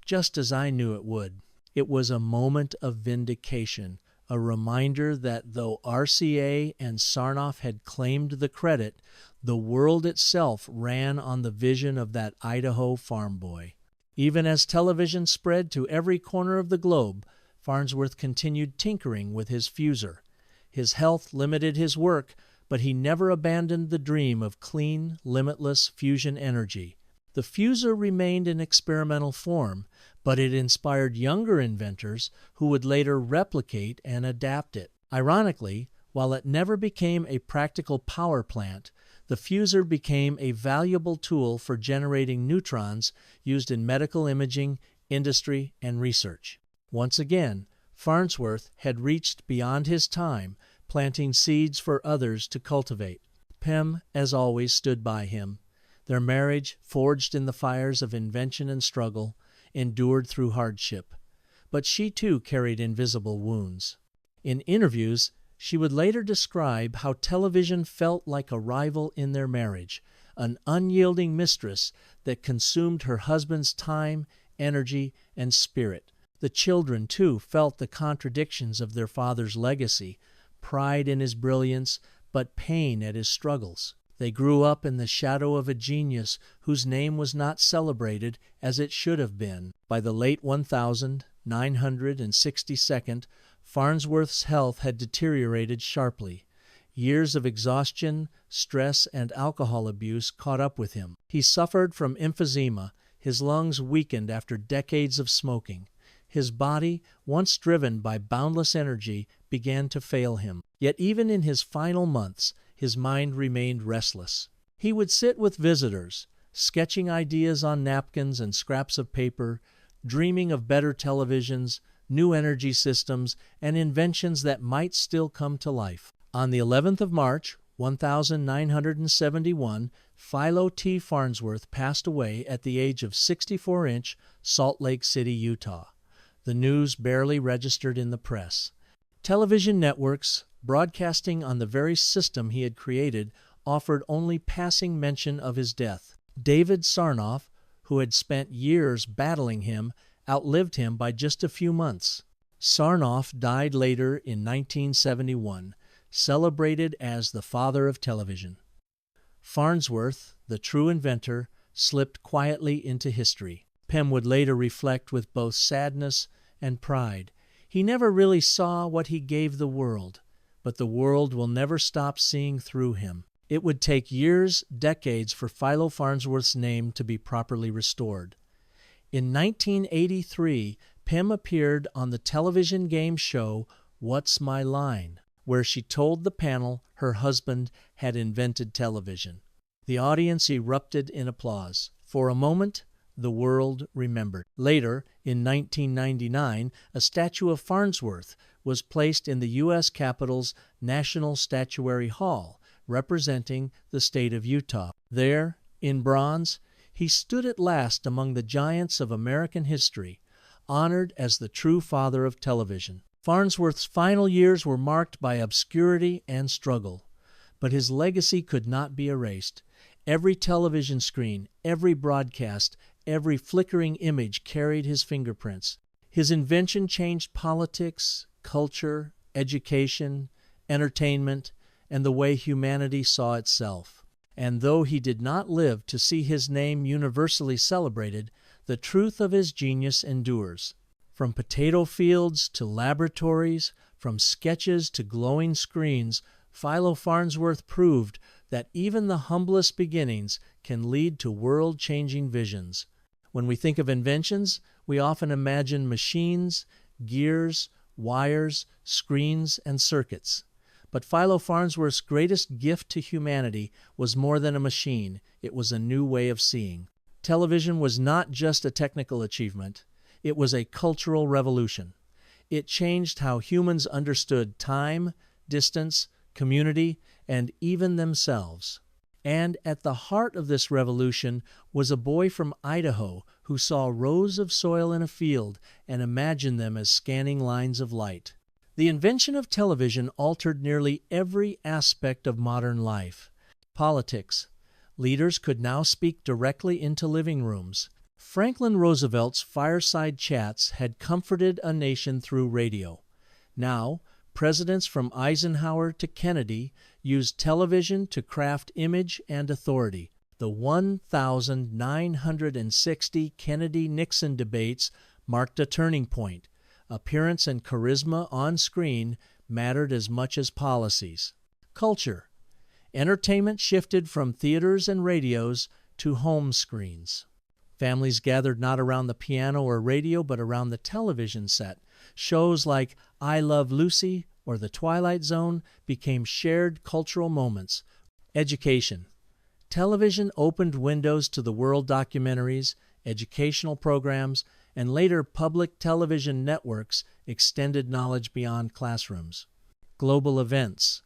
just as I knew it would." It was a moment of vindication, a reminder that though RCA and Sarnoff had claimed the credit, the world itself ran on the vision of that Idaho farm boy. Even as television spread to every corner of the globe, Farnsworth continued tinkering with his fusor. His health limited his work, but he never abandoned the dream of clean, limitless fusion energy. The fusor remained in experimental form, but it inspired younger inventors who would later replicate and adapt it. Ironically, while it never became a practical power plant, the fusor became a valuable tool for generating neutrons used in medical imaging, industry, and research. Once again, Farnsworth had reached beyond his time, planting seeds for others to cultivate. Pem, as always, stood by him. Their marriage, forged in the fires of invention and struggle, endured through hardship. But she too carried invisible wounds. In interviews, she would later describe how television felt like a rival in their marriage, an unyielding mistress that consumed her husband's time, energy, and spirit. The children, too, felt the contradictions of their father's legacy, pride in his brilliance, but pain at his struggles. They grew up in the shadow of a genius whose name was not celebrated as it should have been. By the late 1962nd, Farnsworth's health had deteriorated sharply. Years of exhaustion, stress, and alcohol abuse caught up with him. He suffered from emphysema, his lungs weakened after decades of smoking. His body, once driven by boundless energy, began to fail him. Yet even in his final months, his mind remained restless. He would sit with visitors, sketching ideas on napkins and scraps of paper, dreaming of better televisions, new energy systems, and inventions that might still come to life. On the 11th of March, 1971, Philo T. Farnsworth passed away at the age of 64 in Salt Lake City, Utah. The news barely registered in the press. Television networks, broadcasting on the very system he had created, offered only passing mention of his death. David Sarnoff, who had spent years battling him, outlived him by just a few months. Sarnoff died later in 1971, celebrated as the father of television. Farnsworth, the true inventor, slipped quietly into history. Pym would later reflect with both sadness and pride. He never really saw what he gave the world, but the world will never stop seeing through him. It would take years, decades, for Philo Farnsworth's name to be properly restored. In 1983, Pym appeared on the television game show What's My Line, where she told the panel her husband had invented television. The audience erupted in applause. For a moment, the world remembered. Later, in 1999, a statue of Farnsworth was placed in the U.S. Capitol's National Statuary Hall, representing the state of Utah. There, in bronze, he stood at last among the giants of American history, honored as the true father of television. Farnsworth's final years were marked by obscurity and struggle, but his legacy could not be erased. Every television screen, every broadcast, every flickering image carried his fingerprints. His invention changed politics, culture, education, entertainment, and the way humanity saw itself. And though he did not live to see his name universally celebrated, the truth of his genius endures. From potato fields to laboratories, from sketches to glowing screens, Philo Farnsworth proved that even the humblest beginnings can lead to world-changing visions. When we think of inventions, we often imagine machines, gears, wires, screens, and circuits. But Philo Farnsworth's greatest gift to humanity was more than a machine. It was a new way of seeing. Television was not just a technical achievement. It was a cultural revolution. It changed how humans understood time, distance, community, and even themselves. And at the heart of this revolution was a boy from Idaho who saw rows of soil in a field and imagined them as scanning lines of light. The invention of television altered nearly every aspect of modern life. Politics. Leaders could now speak directly into living rooms. Franklin Roosevelt's fireside chats had comforted a nation through radio. Now, presidents from Eisenhower to Kennedy used television to craft image and authority. The 1,960 Kennedy-Nixon debates marked a turning point. Appearance and charisma on screen mattered as much as policies. Culture. Entertainment shifted from theaters and radios to home screens. Families gathered not around the piano or radio, but around the television set. Shows like I Love Lucy or The Twilight Zone became shared cultural moments. Education. Television opened windows to the world documentaries, educational programs, and later public television networks extended knowledge beyond classrooms. Global events.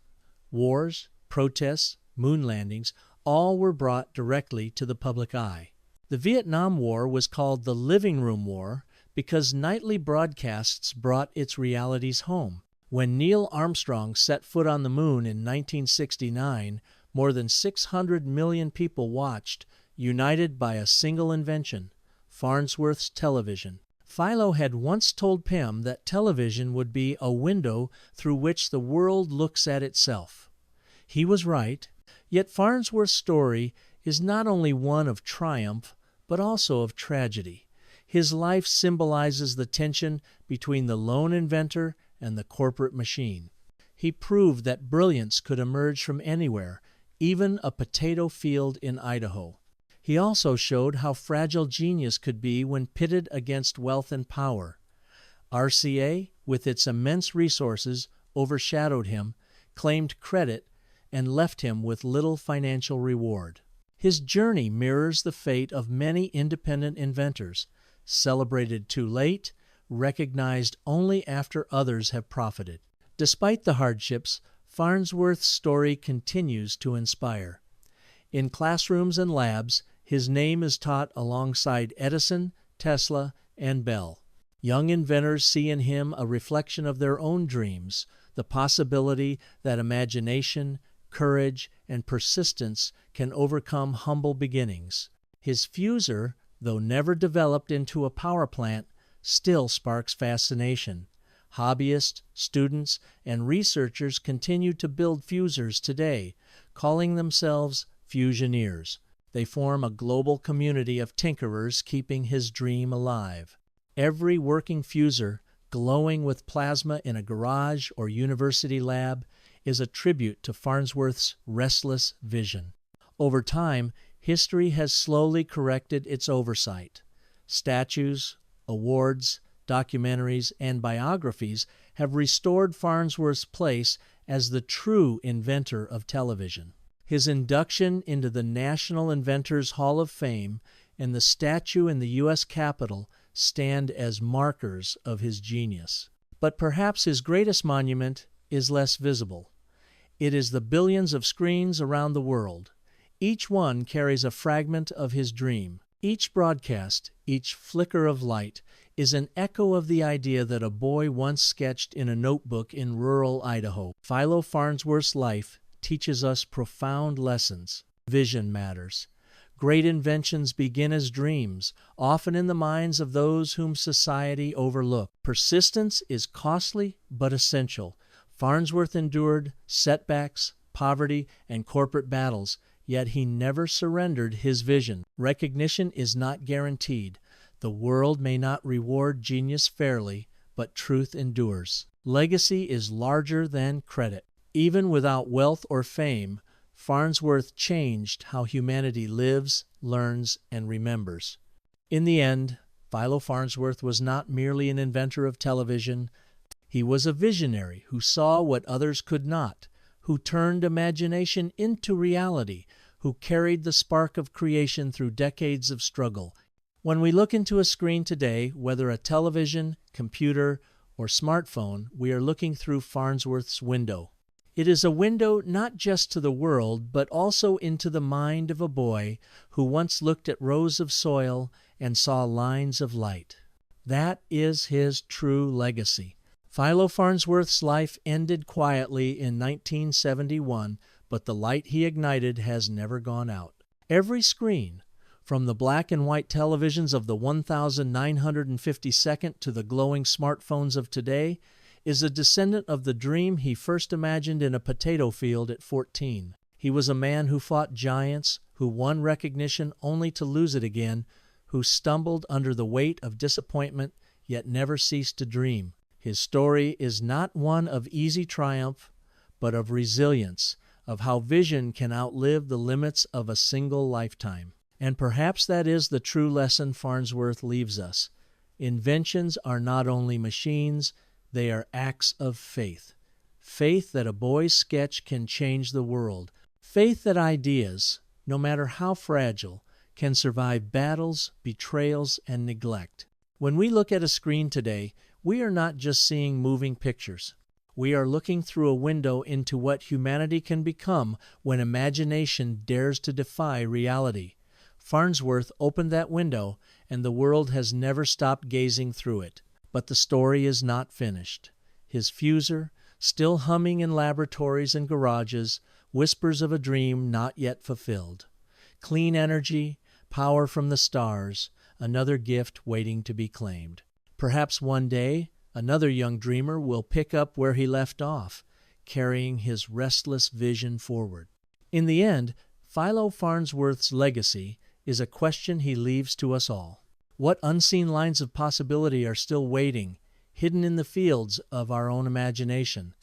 Wars, protests, moon landings, all were brought directly to the public eye. The Vietnam War was called the Living Room War because nightly broadcasts brought its realities home. When Neil Armstrong set foot on the moon in 1969, more than 600 million people watched, united by a single invention, Farnsworth's television. Philo had once told Pym that television would be a window through which the world looks at itself. He was right, yet Farnsworth's story is not only one of triumph, but also of tragedy. His life symbolizes the tension between the lone inventor and the corporate machine. He proved that brilliance could emerge from anywhere, even a potato field in Idaho. He also showed how fragile genius could be when pitted against wealth and power. RCA, with its immense resources, overshadowed him, claimed credit, and left him with little financial reward. His journey mirrors the fate of many independent inventors, celebrated too late, recognized only after others have profited. Despite the hardships, Farnsworth's story continues to inspire. In classrooms and labs, his name is taught alongside Edison, Tesla, and Bell. Young inventors see in him a reflection of their own dreams, the possibility that imagination, courage, and persistence can overcome humble beginnings. His fuser, though never developed into a power plant, still sparks fascination. Hobbyists, students, and researchers continue to build fusers today, calling themselves fusioneers. They form a global community of tinkerers keeping his dream alive. Every working fuser, glowing with plasma in a garage or university lab, is a tribute to Farnsworth's restless vision. Over time, history has slowly corrected its oversight. Statues, awards, documentaries, and biographies have restored Farnsworth's place as the true inventor of television. His induction into the National Inventors Hall of Fame and the statue in the U.S. Capitol stand as markers of his genius. But perhaps his greatest monument is less visible. It is the billions of screens around the world. Each one carries a fragment of his dream. Each broadcast, each flicker of light, is an echo of the idea that a boy once sketched in a notebook in rural Idaho. Philo Farnsworth's life teaches us profound lessons. Vision matters. Great inventions begin as dreams, often in the minds of those whom society overlooks. Persistence is costly but essential. Farnsworth endured setbacks, poverty, and corporate battles, yet he never surrendered his vision. Recognition is not guaranteed. The world may not reward genius fairly, but truth endures. Legacy is larger than credit. Even without wealth or fame, Farnsworth changed how humanity lives, learns, and remembers. In the end, Philo Farnsworth was not merely an inventor of television. He was a visionary who saw what others could not, who turned imagination into reality, who carried the spark of creation through decades of struggle. When we look into a screen today, whether a television, computer, or smartphone, we are looking through Farnsworth's window. It is a window not just to the world, but also into the mind of a boy who once looked at rows of soil and saw lines of light. That is his true legacy. Philo Farnsworth's life ended quietly in 1971, but the light he ignited has never gone out. Every screen, from the black and white televisions of the 1952nd to the glowing smartphones of today, is a descendant of the dream he first imagined in a potato field at 14. He was a man who fought giants, who won recognition only to lose it again, who stumbled under the weight of disappointment, yet never ceased to dream. His story is not one of easy triumph, but of resilience, of how vision can outlive the limits of a single lifetime. And perhaps that is the true lesson Farnsworth leaves us. Inventions are not only machines, they are acts of faith. Faith that a boy's sketch can change the world. Faith that ideas, no matter how fragile, can survive battles, betrayals, and neglect. When we look at a screen today, we are not just seeing moving pictures. We are looking through a window into what humanity can become when imagination dares to defy reality. Farnsworth opened that window, and the world has never stopped gazing through it. But the story is not finished. His fuser, still humming in laboratories and garages, whispers of a dream not yet fulfilled. Clean energy, power from the stars, another gift waiting to be claimed. Perhaps one day, another young dreamer will pick up where he left off, carrying his restless vision forward. In the end, Philo Farnsworth's legacy is a question he leaves to us all. What unseen lines of possibility are still waiting, hidden in the fields of our own imagination?